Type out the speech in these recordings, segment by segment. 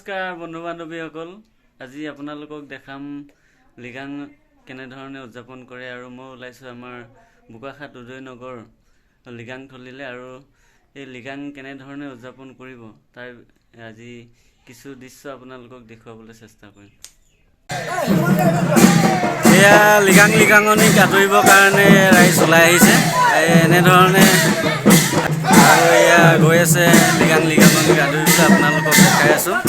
নমস্কাৰ বন্ধু বান্ধৱীসকল, আজি আপোনালোকক দেখাম লিগাং কেনেধৰণে উদযাপন কৰে। আৰু মই ওলাইছোঁ আমাৰ বোকাখাট উদয়নগৰ লিগাং থলীলে। আৰু এই লিগাং কেনেধৰণে উদযাপন কৰিব তাৰ আজি কিছু দৃশ্য আপোনালোকক দেখুৱাবলৈ চেষ্টা কৰিম। এয়া লিগাঙনিক আদৰিবৰ কাৰণে ৰাইজ ওলাই আহিছে এনেধৰণে, আৰু এয়া গৈ আছে লিগাঙনিক আদৰিবলৈ আপোনালোকক দেখাই আছোঁ।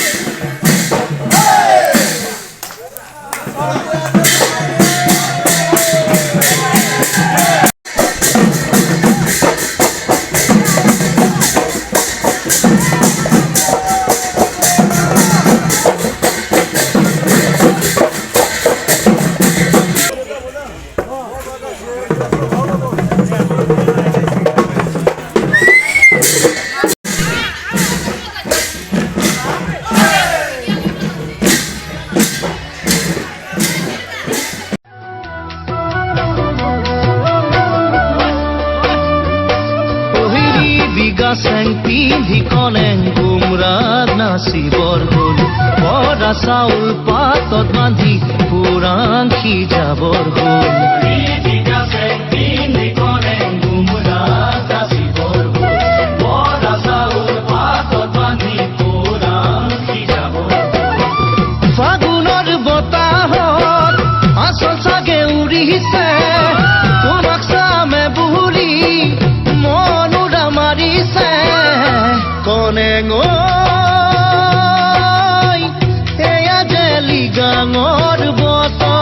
পিন্ধি কলেং গুমৰাগ নাচিবৰ হ'ল, বৰা চাউল পাতত বান্ধি পুৰাংখি যাবৰ হ'ল। ফাগুনৰ বতাহত আচল চাগে উৰিছে, তোমাক চামে বুঢ়ী মনুৰা মাৰিছে। কনেঙ এয়া যে লিগাঙৰ বতৰ।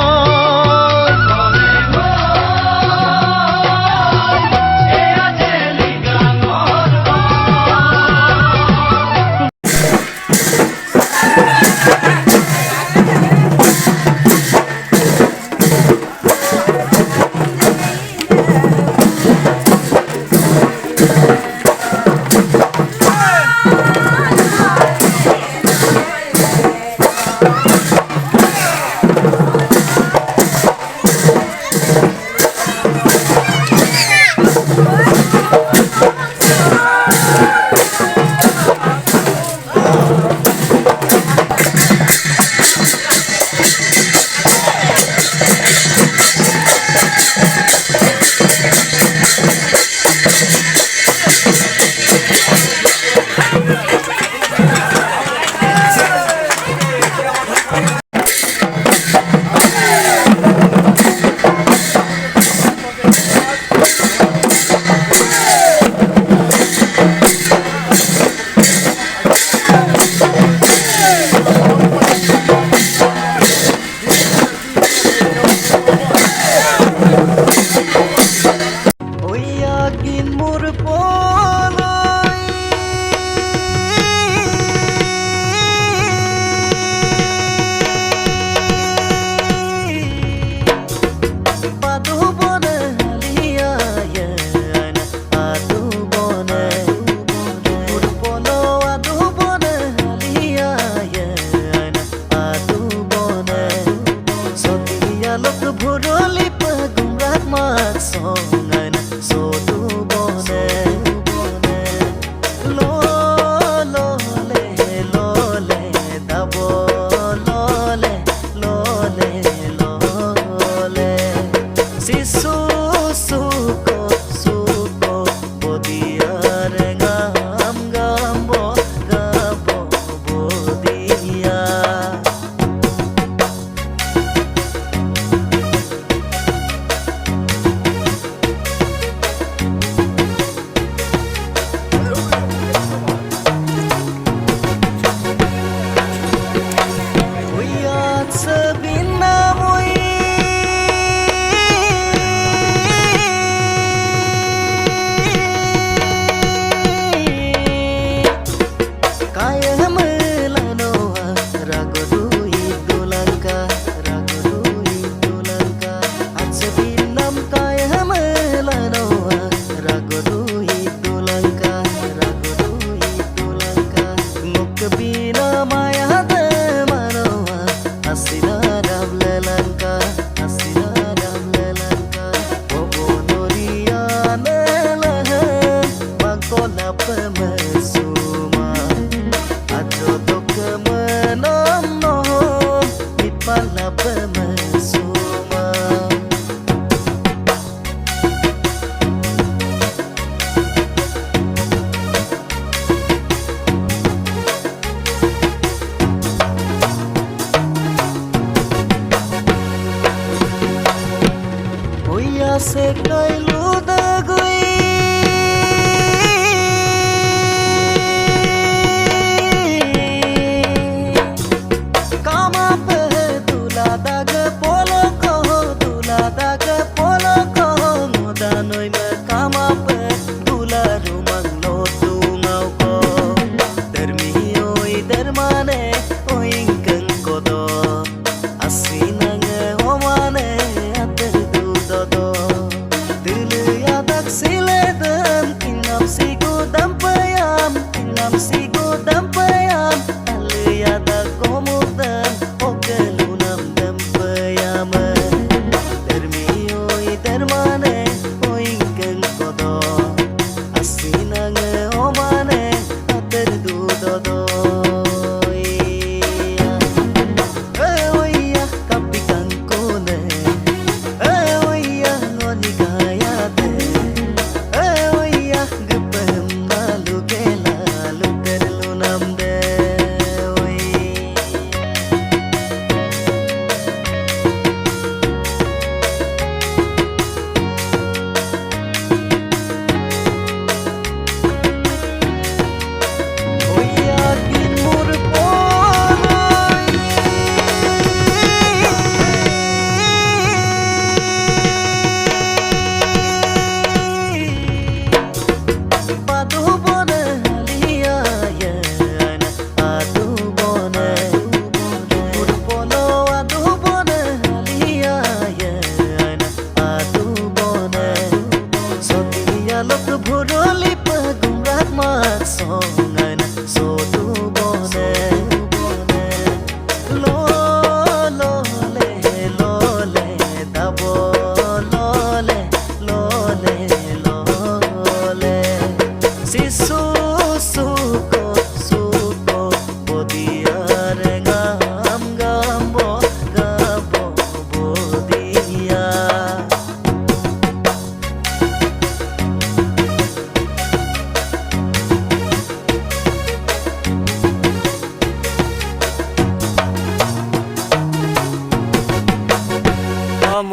se kailuda gui kama pe dula dag polo ko modanoi me kama pe dula rumang lo tungau ko dermi oi dermane oing keng kodo asinang omane ater du dodo dilu yadak siledam kinam sigo dampayam alu yadak komudam okelunam dampayam dermi oi dermane oing keng kodo asinang omane ater du dodo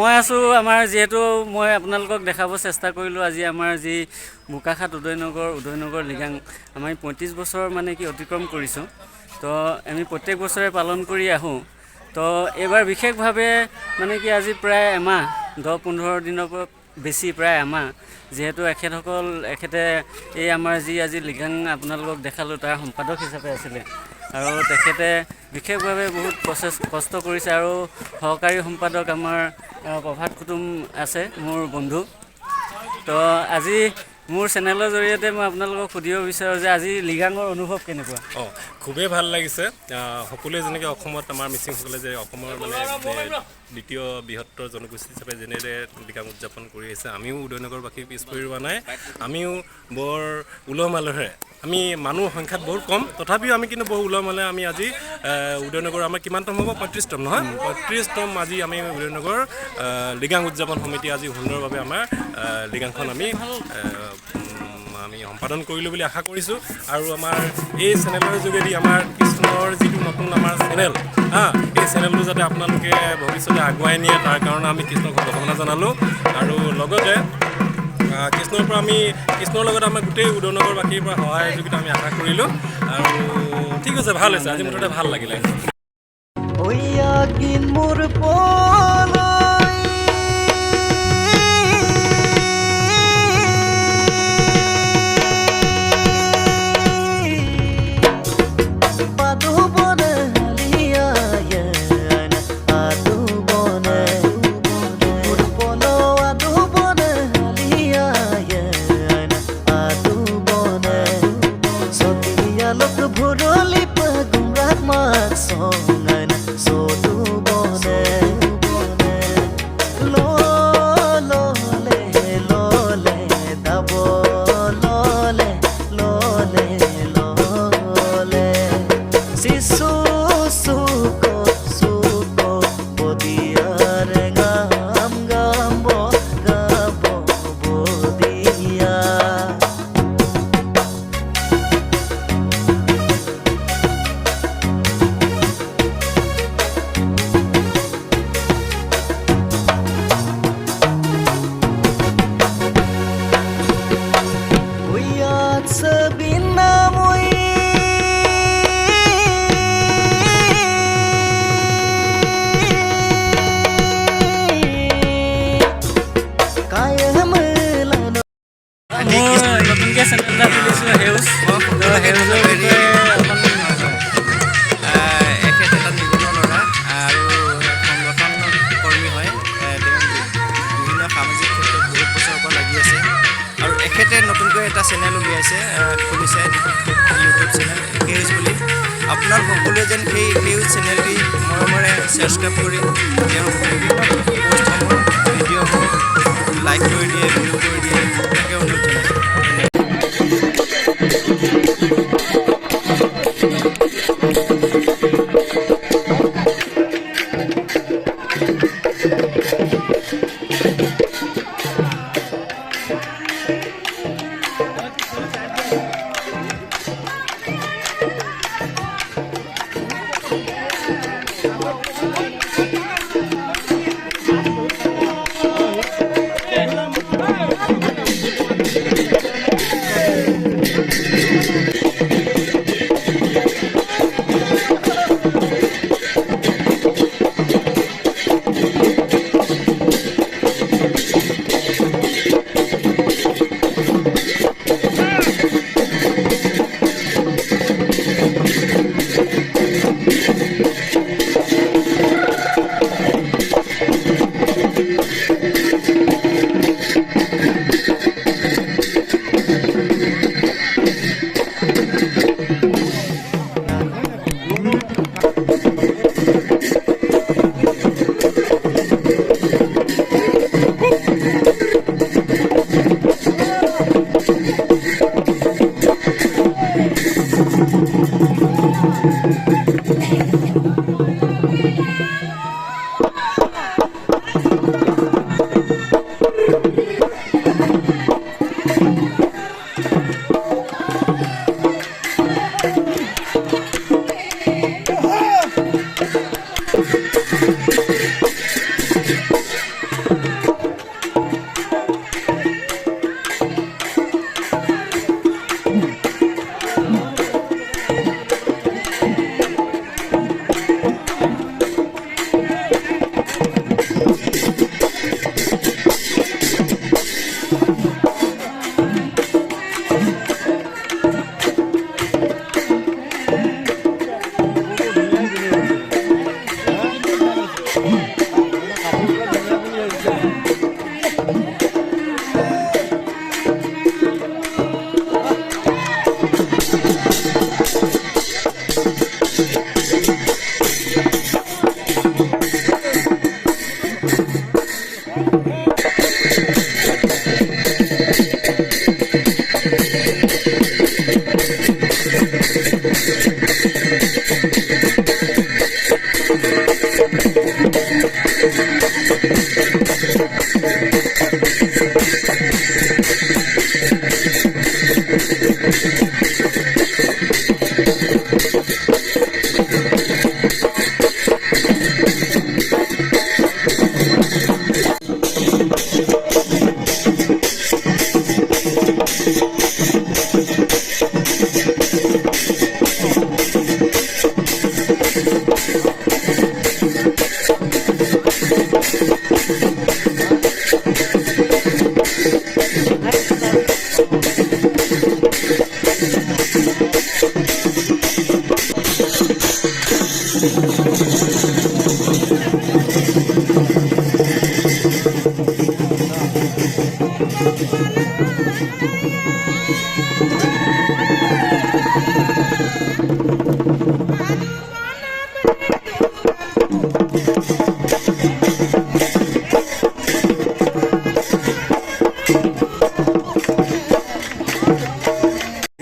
মই আছোঁ আমাৰ যিহেতু মই আপোনালোকক দেখাব চেষ্টা কৰিলোঁ আজি আমাৰ যি বোকাখাত উদয়নগৰ লিগাং আমি 35 বছৰ মানে কি অতিক্ৰম কৰিছোঁ তো আমি প্ৰত্যেক বছৰে পালন কৰি আহোঁ তো এইবাৰ বিশেষভাৱে মানে কি আজি প্ৰায় এমাহ 10-15 দিনৰ পৰা বেছি প্ৰায় এমাহ যিহেতু এখেতে এই আমাৰ যি আজি লিগাং আপোনালোকক দেখালোঁ তাৰ সম্পাদক হিচাপে আছিলে আৰু তেখেতে বিশেষভাৱে বহুত কষ্ট কৰিছে আৰু সহকাৰী সম্পাদক আমাৰ প্ৰভাত কুটুম আছে মোৰ বন্ধু তো আজি মোৰ চেনেলৰ জৰিয়তে মই আপোনালোকক সুধিব বিচাৰোঁ যে আজি লিগাঙৰ অনুভৱ কেনেকুৱা খুবেই ভাল লাগিছে সকলোৱে যেনেকৈ অসমত আমাৰ মিচিংসকলে যে অসমৰ মানে দ্বিতীয় বৃহত্তৰ জনগোষ্ঠী হিচাপে যেনেদৰে লিগাং উদযাপন কৰি আহিছে আমিও উদয়নগৰবাসী পিছ পৰি ৰোৱা নাই আমিও বৰ উলহ মালহেৰে আমি মানুহ সংখ্যাত বহুত কম তথাপিও আমি কিন্তু বহু উলহ মালহেৰে আমি আজি উদয়নগৰ আমাৰ কিমানতম হ'ব 35তম নহয় 35তম আজি আমি উদয়নগৰ লিগাং উদযাপন সমিতি আজি সুন্দৰভাৱে আমাৰ লিগাংখন আমি সম্পাদন কৰিলোঁ বুলি আশা কৰিছোঁ আৰু আমাৰ এই চেনেলৰ যোগেদি আমাৰ কৃষ্ণৰ যিটো নতুন আমাৰ চেনেল এই চেনেলটো যাতে আপোনালোকে ভৱিষ্যতে আগুৱাই নিয়ে তাৰ কাৰণে আমি কৃষ্ণক শুভকামনা জনালোঁ আৰু লগতে কৃষ্ণৰ লগত আমাৰ গোটেই উদয়নগৰবাসীৰ পৰা সহায় সহযোগিতা আমি আশা কৰিলোঁ আৰু ঠিক আছে ভাল হৈছে আজি মুঠতে ভাল লাগিলে সেউজ তো সেউজৰ বিষয়ে এখেত এটা নিবনুৱা ল'ৰা আৰু সংগঠন কৰ্মী হয়। তেওঁ বিভিন্ন সামাজিক ক্ষেত্ৰত বহুত বছৰৰ পৰা লাগি আছে আৰু এখেতে নতুনকৈ এটা চেনেল উলিয়াইছে, খুলিছে ইউটিউব চেনেল সেউজ বুলি। আপোনাক সকলোৱে যেন সেই সেউজ চেনেলটি মৰমেৰে ছাবস্ক্ৰাইব কৰি তেওঁৰ বিভিন্ন পষ্টসমূহ ভিডিঅ'সমূহ লাইক কৰি দিয়ে, ভিডিঅ' কৰি দিয়ে, তাকে অনুৰোধ জনাইছোঁ।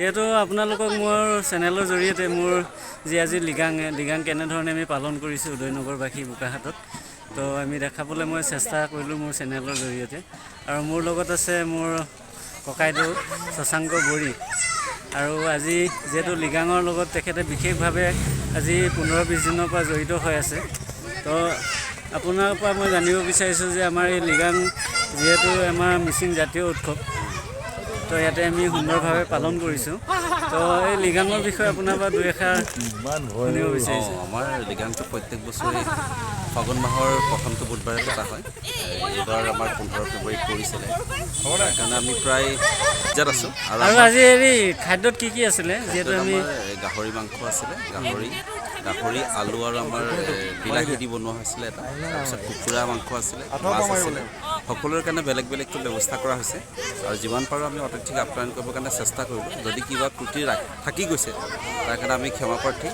যিহেতু আপোনালোকক মোৰ চেনেলৰ জৰিয়তে মোৰ যি আজি লিগাং কেনেধৰণে আমি পালন কৰিছোঁ উদয়নগৰবাসী বোকাখাটত, তো আমি দেখাবলৈ মই চেষ্টা কৰিলোঁ মোৰ চেনেলৰ জৰিয়তে। আৰু মোৰ লগত আছে মোৰ ককাইদেউ শশাংক বড়ি। আৰু আজি যিহেতু লিগাঙৰ লগত তেখেতে বিশেষভাৱে আজি 15-20 দিনৰ পৰা জড়িত হৈ আছে, তো আপোনাৰ পৰা মই জানিব বিচাৰিছোঁ যে আমাৰ এই লিগাং যিহেতু আমাৰ মিচিং জাতীয় উৎসৱ, তো ইয়াতে আমি সুন্দৰভাৱে পালন কৰিছোঁ, তো এই লিগাঙৰ বিষয়ে আপোনাৰ পৰা দুই এষাৰ শুনিব বিচাৰিছোঁ। আমাৰ লিগাংটো প্ৰত্যেক বছৰে ফাগুন মাহৰ প্ৰথমটো বুধবাৰে পতা হয়। এইবাৰ আমাৰ 15 ফেব্ৰুৱাৰীত পৰিছিলে, সেইকাৰণে আমি প্ৰায় ইয়াত আছোঁ। আৰু আজি হেৰি খাদ্যত কি কি আছিলে? যিহেতু আমি গাহৰি মাংস আছিলে, গাহৰি আলু আৰু আমাৰ বিলাহী দি বনোৱা হৈছিলে এটা, তাৰপিছত কুকুৰা মাংস আছিলে, মাছ আছিলে। সকলোৰে কাৰণে বেলেগ বেলেগকৈ ব্যৱস্থা কৰা হৈছে আৰু যিমান পাৰোঁ আমি অতিথিক আপ্যায়ন কৰিবৰ কাৰণে চেষ্টা কৰিলোঁ। যদি কিবা ত্ৰুটি থাকি গৈছে তাৰ কাৰণে আমি ক্ষমা প্ৰাৰ্থী।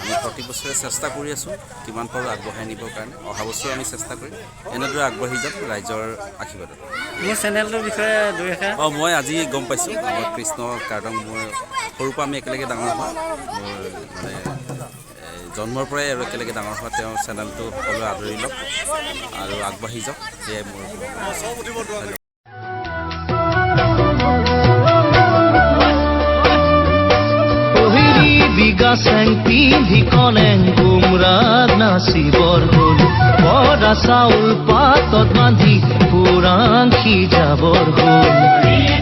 আমি প্ৰতি বছৰে চেষ্টা কৰি আছোঁ কিমান পাৰোঁ আগবঢ়াই নিবৰ কাৰণে। অহা বছৰ আমি চেষ্টা কৰিম এনেদৰে আগবাঢ়ি যাম ৰাইজৰ আশীৰ্বাদত। মোৰ চেনেলটোৰ বিষয়ে দুই এষাৰ। মই আজি গম পাইছোঁ, মই কৃষ্ণ কাৰ্ডং, মই সৰুৰ পৰা আমি একেলগে ডাঙৰ হোৱা, মোৰ মানে জন্মৰ পৰাই আৰু একেলগে ডাঙৰ হোৱা। তেওঁৰ চেনেলটো সকলোৱে আদৰি লওক আৰু আগবাঢ়ি যাওক, সেয়াই মোৰ বিগা চেং পিন্ধি কলেং গুমৰাগ নাচিবৰ হ'ল, বৰা চাউল পাতত বান্ধি পুৰাং সিজাবৰ হ'ল।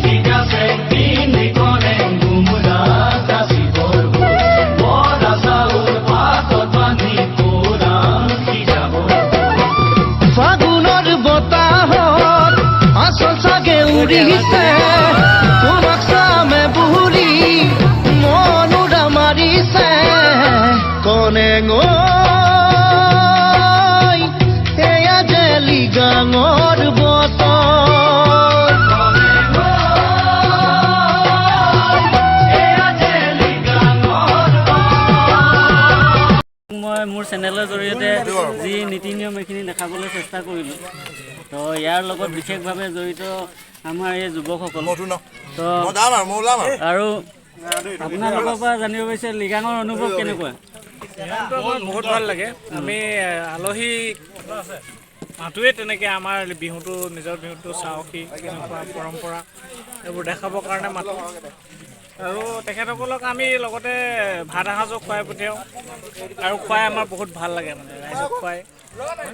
বিগা চেং পিন্ধি কলেং গুমৰাগ নাচিবৰ হ'ল, বৰা চাউল পাতত বান্ধি পুৰাং সিজাবৰ হ'ল। ফাগুনৰ বতাহত আচল চাগে উৰিছে, তোমাক চামে বুঢ়ী মনুৰা মাৰিছে। কনে গৈ এয়া যে লিগাঙৰ বতৰ, মই মোৰ চেনেলৰ জৰিয়তে যি নীতি নিয়ম এইখিনি দেখাবলৈ চেষ্টা কৰিলোঁ। তো ইয়াৰ লগত বিশেষভাৱে জড়িত আমাৰ এই যুৱকসকল। তো আৰু আপোনালোকৰ পৰা জানিব পাৰিছে লিগাঙৰ অনুভৱ কেনেকুৱা? বহুত ভাল লাগে। আমি আলহী মাতোৱে তেনেকৈ আমাৰ বিহুটো, নিজৰ বিহুটো চাওঁকি কেনেকুৱা পৰম্পৰা এইবোৰ দেখাবৰ কাৰণে মাতোঁ। আৰু তেখেতসকলক আমি লগতে ভাত এসাঁজো খুৱাই পঠিয়াওঁ আৰু খুৱাই আমাৰ বহুত ভাল লাগে, মানে ৰাইজক খুৱাই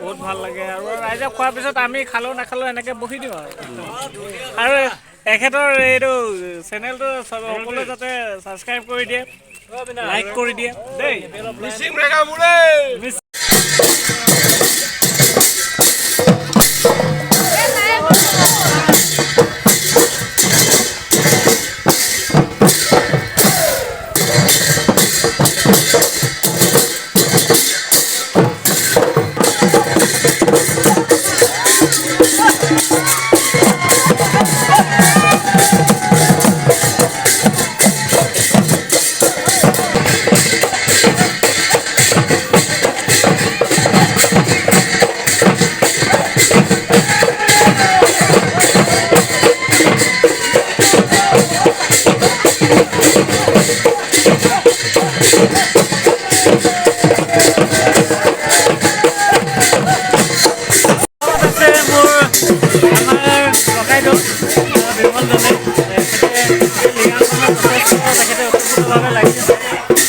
বহুত ভাল লাগে। আৰু ৰাইজক খোৱাৰ পিছত আমি খালেও নাখালেও এনেকৈ বহি দিওঁ আৰু এখেতৰ এইটো চেনেলটো সকলোৱে যাতে ছাবস্ক্ৰাইব কৰি দিয়ে, লাইক কৰি দিয়ে দেই।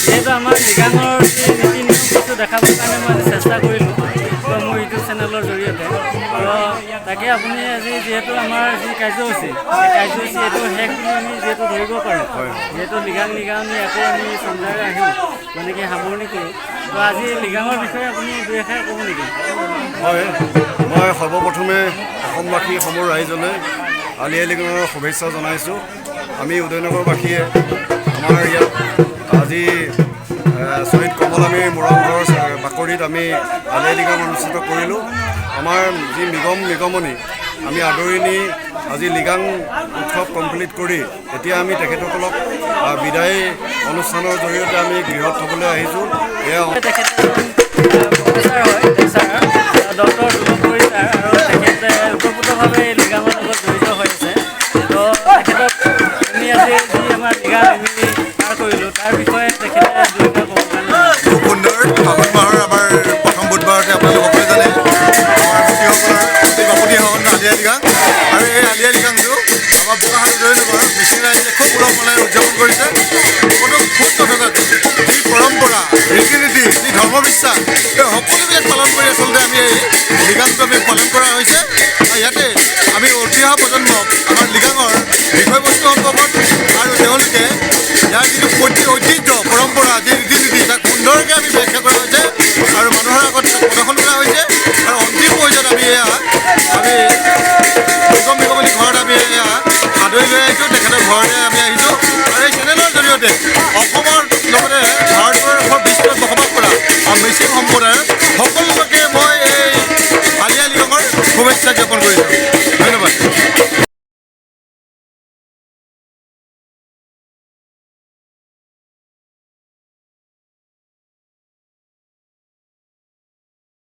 যিহেতু আমাৰ লিগাঙৰ যি নীতি নিয়মটো দেখাবৰ কাৰণে মই চেষ্টা কৰিলোঁ মোৰ ইউটিউব চেনেলৰ জৰিয়তে। তাকে আপুনি আজি যিহেতু আমাৰ যি কাৰ্যসূচী, সেই কাৰ্যসূচী এইটো শেষ বুলি আমি যিহেতু ধৰিব পাৰোঁ, যিহেতু লিগাঙনি আকৌ আমি সন্ধিয়াৰে আহিম তেনেকৈ সামৰণি কৰোঁ। তো আজি লিগাঙৰ বিষয়ে আপুনি দুই এষাৰ ক'ব নেকি? হয়, মই সৰ্বপ্ৰথমে অসমবাসী সমূহ ৰাইজলৈ আলি আই লিগাঙৰ শুভেচ্ছা জনাইছোঁ। আমি উদয়নগৰবাসীয়ে আমাৰ ইয়াত আজি শ্বহীদ কমলামীৰ মুৰংঘৰ বাকৰিত আমি আলি আই লিগাং অনুষ্ঠিত কৰিলোঁ। আমাৰ যি নিগমনি আমি আদৰি নি আজি লিগাং উৎসৱ কমপ্লিট কৰি এতিয়া আমি তেখেতসকলক বিদায় অনুষ্ঠানৰ জৰিয়তে আমি গৃহত থ'বলৈ আহিছোঁ। এয়া ডক্টৰ দুলপুৰী ছাৰ আৰু তেখেতে ওতঃপ্ৰোতভাৱে লিগাঙৰ লগত জড়িত হৈ আছে। তো তেখেতক আমি আজি যি আমাৰ লিগাং আমি পাৰ কৰিলোঁ তাৰ বিষয়ে তেখেতে দুই এষাৰ ক'ব কাৰণে। খুব সুন্দৰ। ফাগুন মাহৰ আমাৰ প্ৰথম বুধবাৰতে আপোনালোকে জানে আমাৰ গোপীসকলৰ অতি বাপতি সাহন আলি আই লিগাং, আৰু এই আলি আই লিগাংটো আমাৰ বোকাখাট উদয়নগৰ মিচিং ৰাইজে খুব উলহ মালহেৰে উদযাপন কৰিছে। কোনো খুব নথকাত যি পৰম্পৰা, ৰীতি নীতি, যি ধৰ্মবিশ্বাস, এই সকলোবিলাক পালন কৰি আচলতে আমি এই লিগাংটো আমি পালন কৰা হৈছে। আৰু ইয়াতে আমি উঠি অহা প্ৰজন্ম